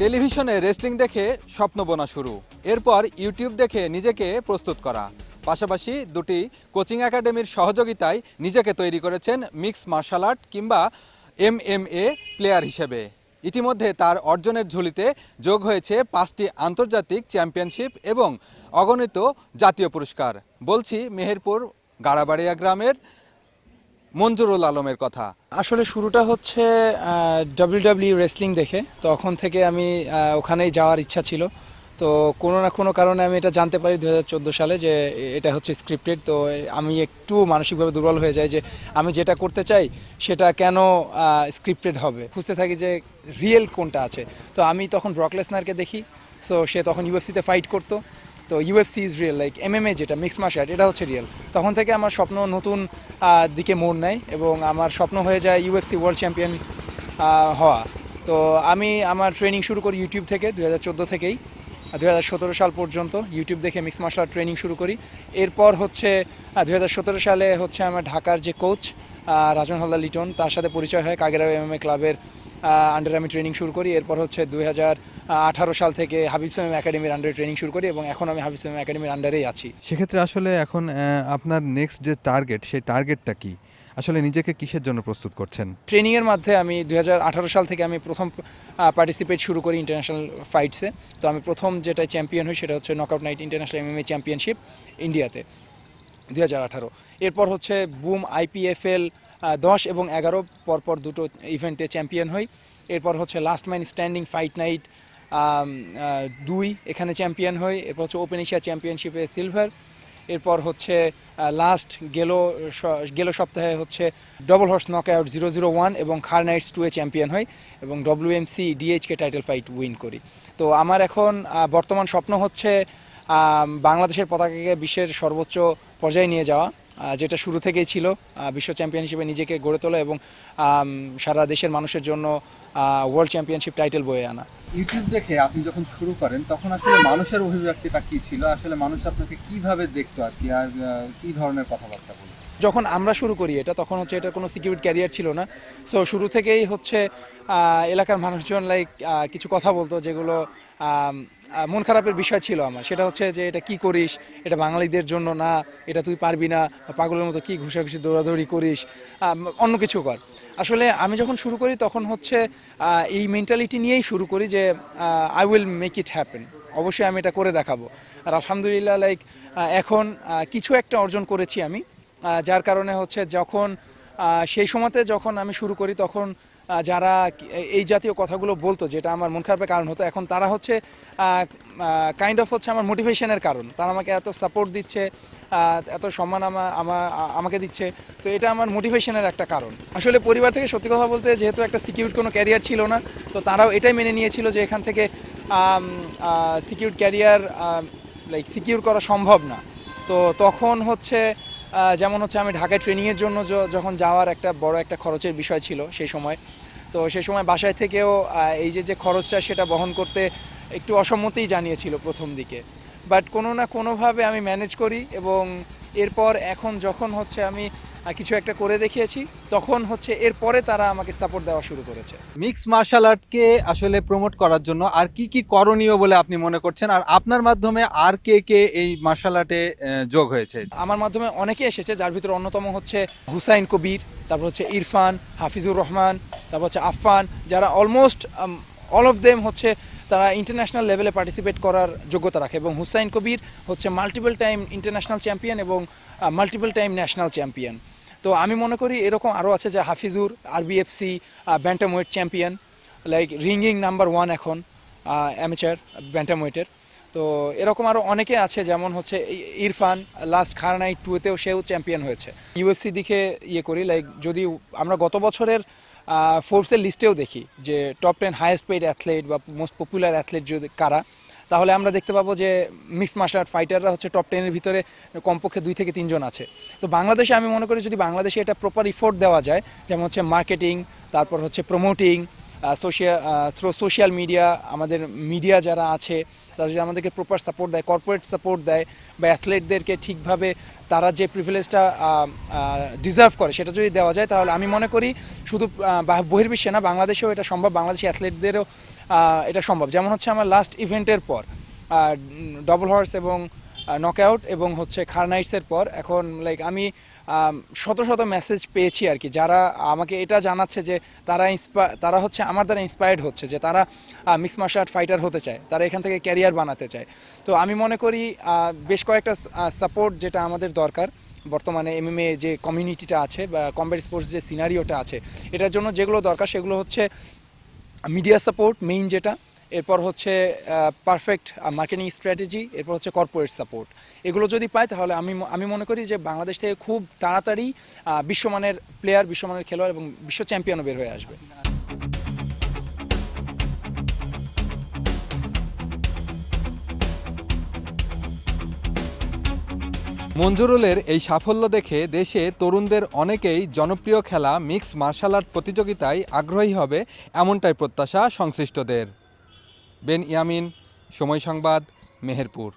টেলিভিশনে রেসলিং দেখে স্বপ্ন বোনা শুরু, এরপর ইউটিউব দেখে নিজেকে প্রস্তুত করা, পাশাপাশি দুটি কোচিং একাডেমির সহযোগিতায় নিজেকে তৈরি করেছেন মিক্স মার্শাল আর্ট কিংবা MMA প্লেয়ার হিসেবে। ইতিমধ্যে তার অর্জনের ঝুলিতে যোগ হয়েছে 5টি আন্তর্জাতিক চ্যাম্পিয়নশিপ এবং অগণিত জাতীয় পুরস্কার। বলছি মেহেরপুর গাড়াবাড়িয়া গ্রামের মঞ্জুরুল আলমের কথা। আসলে শুরুটা হচ্ছে WWE রেসলিং দেখে। তখন থেকে আমি ওখানেই যাওয়ার ইচ্ছা ছিল। তো কোনো না কোনো কারণে আমি এটা জানতে পারি 2014 সালে যে এটা হচ্ছে স্ক্রিপ্টেড। তো আমি একটু মানসিকভাবে দুর্বল হয়ে যাই যে আমি যেটা করতে চাই সেটা কেন স্ক্রিপ্টেড হবে। খুঁজতে থাকি যে রিয়েল কোনটা আছে। তো আমি তখন ব্রক লেসনারকে দেখি। সো সে তখন ইউএফসিতে ফাইট করতো। তো UFC is real, like MMA যেটা মিক্স মার্শাল আর্ট, এটা হচ্ছে রিয়েল। তখন থেকে আমার স্বপ্ন নতুন দিকে মোড় নেয় এবং আমার স্বপ্ন হয়ে যায় ইউএফসি ওয়ার্ল্ড চ্যাম্পিয়ন হওয়া। তো আমি আমার ট্রেনিং শুরু করি ইউটিউব থেকে 2014 থেকেই 2017 সাল পর্যন্ত ইউটিউব দেখে মিক্স মার্শাল আর্ট ট্রেনিং শুরু করি। এরপর হচ্ছে 2017 সালে হচ্ছে আমার ঢাকার যে কোচ রাজন হালদার লিটন, তার সাথে পরিচয় হয়। কাগেরাও MMA ক্লাবের আন্ডারে আমি ট্রেনিং শুরু করি। এরপর হচ্ছে 2018 সাল থেকে হাবিব সুহাইম একাডেমির আন্ডারে ট্রেনিং শুরু করি এবং এখন আমি হাবিব সুহাইম একাডেমির আন্ডারেই আছি। সেক্ষেত্রে আসলে এখন আপনার নেক্সট যে টার্গেট, সেই টার্গেটটা কি? আসলে নিজেকে কিসের জন্য প্রস্তুত করছেন? ট্রেনিংয়ের মাধ্যমে আমি 2018 সাল থেকে আমি প্রথম পার্টিসিপেট শুরু করি ইন্টারন্যাশনাল ফাইটসে। তো আমি প্রথম যেটা চ্যাম্পিয়ন হই সেটা হচ্ছে knockout night international MMA championship ইন্ডিয়াতে 2018। এরপর হচ্ছে বুম IPFL 10 এবং 11 পরপর দুটো ইভেন্টে চ্যাম্পিয়ন হই। এরপর হচ্ছে last man standing fight night 2 এখানে চ্যাম্পিয়ন হই। এরপর হচ্ছে ওপেন এশিয়া চ্যাম্পিয়নশিপে সিলভার। এরপর হচ্ছে লাস্ট গেলো সপ্তাহে হচ্ছে ডবল হর্স নকআউট 001 এবং খার নাইটস 2-এ চ্যাম্পিয়ন হই এবং WMC DHK title fight win করি। তো আমার এখন বর্তমান স্বপ্ন হচ্ছে বাংলাদেশের পতাকাকে বিশ্বের সর্বোচ্চ পর্যায়ে নিয়ে যাওয়া, যেটা শুরু থেকেই ছিল, বিশ্ব চ্যাম্পিয়ন হিসেবে নিজেকে গড়ে তোলা এবং সারা দেশের মানুষের জন্য ওয়ার্ল্ড চ্যাম্পিয়নশিপ টাইটেল বয়ে আনা। ইউটিউব দেখে আপনি যখন শুরু করেন তখন আসলে মানুষের অভিব্যক্তিটা কি ছিল? আসলে মানুষ আপনাকে কিভাবে দেখতো আর কি, আর কি ধরনের কথাবার্তা বলতো? যখন আমরা শুরু করি এটা, তখন হচ্ছে এটার কোনো সিকিউরিটি ক্যারিয়ার ছিল না। সো শুরু থেকেই হচ্ছে এলাকার মানুষজন কিছু কথা বলতো যেগুলো মন খারাপের বিষয় ছিল আমার। সেটা হচ্ছে যে এটা কি করিস, এটা বাঙালিদের জন্য না, এটা তুই পারবি না, পাগলের মতো কি ঘুষাঘুষি দৌড়াদৌড়ি করিস, অন্য কিছু কর। আসলে আমি যখন শুরু করি তখন হচ্ছে এই মেন্টালিটি নিয়েই শুরু করি যে I will make it happen, অবশ্যই আমি এটা করে দেখাবো। আর আলহামদুলিল্লাহ এখন কিছু একটা অর্জন করেছি আমি, যার কারণে হচ্ছে যখন সেই সময়তে যখন আমি শুরু করি তখন যারা এই জাতীয় কথাগুলো বলতো, যেটা আমার মন খারাপের কারণ হতো, এখন তারা হচ্ছে কাইন্ড অফ হচ্ছে আমার মোটিভেশনের কারণ। তারা আমাকে এত সাপোর্ট দিচ্ছে, এত সম্মান আমাকে দিচ্ছে। তো এটা আমার মোটিভেশনের একটা কারণ। আসলে পরিবার থেকে সত্যি কথা বলতে যেহেতু একটা সিকিউর কোনো ক্যারিয়ার ছিল না, তো তারাও এটাই মেনে নিয়েছিল যে এখান থেকে সিকিউর ক্যারিয়ার সিকিউর করা সম্ভব না। তো তখন হচ্ছে যেমন হচ্ছে আমি ঢাকায় ট্রেনিংয়ের জন্য যখন যাওয়ার একটা বড় একটা খরচের বিষয় ছিল সেই সময়। তো সেই সময় বাসায় থেকেও এই যে খরচটা সেটা বহন করতে একটু অসম্মতিই জানিয়েছিল প্রথম দিকে। বাট কোনো না কোনোভাবে আমি ম্যানেজ করি এবং এরপর এখন যখন হচ্ছে আমি কিছু একটা করে দেখিয়েছি তখন হচ্ছে এরপরে তারা আমাকে সাপোর্ট দেওয়া শুরু করেছে। মিক্স মার্শাল আর্টকে আসলে প্রমোট করার জন্য আর কি কি করণীয় বলে আপনি মনে করছেন, আর আপনার মাধ্যমে আর কে কে এই মার্শাল আর্টে যোগ হয়েছে? আমার মাধ্যমে অনেকে এসেছে, যার ভিতরে অন্যতম হচ্ছে হুসাইন কবির, তারপর হচ্ছে ইরফান, হাফিজুর রহমান, তারপর হচ্ছে আফফান, যারা অলমোস্ট অল অফ দেম হচ্ছে তারা ইন্টারন্যাশনাল লেভেলে পার্টিসিপেট করার যোগ্যতা রাখে এবং হুসাইন কবির হচ্ছে মাল্টিপল টাইম ইন্টারন্যাশনাল চ্যাম্পিয়ন এবং মাল্টিপল টাইম ন্যাশনাল চ্যাম্পিয়ন। তো আমি মনে করি এরকম আরও আছে, যে Hafizur RBFC bantamweight champion, ranking number 1 এখন অ্যামেচার ব্যান্টামওয়েটের। তো এরকম আরও অনেকে আছে, যেমন হচ্ছে ইরফান লাস্ট খার নাইট 2-তেও সেও চ্যাম্পিয়ন হয়েছে। ইউএফসি দিকে করি, যদি আমরা গত বছরের ফোর্সের লিস্টেও দেখি যে টপ 10 হাইয়েস্ট পেইড অ্যাথলেট বা মোস্ট পপুলার অ্যাথলেট যদি কারা, তাহলে আমরা দেখতে পাবো যে মিক্সড মার্শাল আর্ট ফাইটাররা হচ্ছে টপ 10-এর ভিতরে কমপক্ষে 2 থেকে 3 জন আছে। তো বাংলাদেশে আমি মনে করি যদি বাংলাদেশে এটা প্রপার ইফোর্ট দেওয়া যায়, যেমন হচ্ছে মার্কেটিং, তারপর হচ্ছে প্রমোটিং, সোশ্যাল মিডিয়া, আমাদের মিডিয়া যারা আছে তারা যদি আমাদেরকে প্রপার সাপোর্ট দেয়, কর্পোরেট সাপোর্ট দেয়, বা অ্যাথলেটদেরকে ঠিকভাবে তারা যে প্রিভিলেজটা ডিজার্ভ করে সেটা যদি দেওয়া যায়, তাহলে আমি মনে করি শুধু বহির্বিশ্বে না, বাংলাদেশেও এটা সম্ভব, বাংলাদেশি অ্যাথলেটদেরও এটা সম্ভব। যেমন হচ্ছে আমার লাস্ট ইভেন্টের পর ডবল হর্স এবং নকআউট এবং হচ্ছে খার নাইটসের পর এখন লাইক আমি শত শত মেসেজ পেয়েছি আর কি, যারা আমাকে এটা জানাচ্ছে যে তারা হচ্ছে আমার দ্বারা ইন্সপায়ার্ড হচ্ছে, যে তারা মিক্স মার্শাল আর্ট ফাইটার হতে চায়, তারা এখান থেকে ক্যারিয়ার বানাতে চায়। তো আমি মনে করি বেশ কয়েকটা সাপোর্ট যেটা আমাদের দরকার বর্তমানে এমএমএ যে কমিউনিটিটা আছে বা কমব্যাট স্পোর্টস যে সিনারিওটা আছে, এটার জন্য যেগুলো দরকার সেগুলো হচ্ছে মিডিয়া সাপোর্ট মেইন যেটা, এরপর হচ্ছে পারফেক্ট মার্কেটিং স্ট্র্যাটেজি, এরপর হচ্ছে কর্পোরেট সাপোর্ট। এগুলো যদি পায় তাহলে আমি মনে করি যে বাংলাদেশ থেকে খুব তাড়াতাড়ি বিশ্বমানের প্লেয়ার, বিশ্বমানের খেলোয়াড় এবং বিশ্ব চ্যাম্পিয়নও বের হয়ে আসবে। মঞ্জুরুলের এই সাফল্য দেখে দেশে তরুণদের অনেকেই জনপ্রিয় খেলা মিক্স মার্শাল আর্ট প্রতিযোগিতায় আগ্রহী হবে, এমনটাই প্রত্যাশা সংশ্লিষ্টদের। বেন ইয়ামিন, সময় সংবাদ, মেহেরপুর।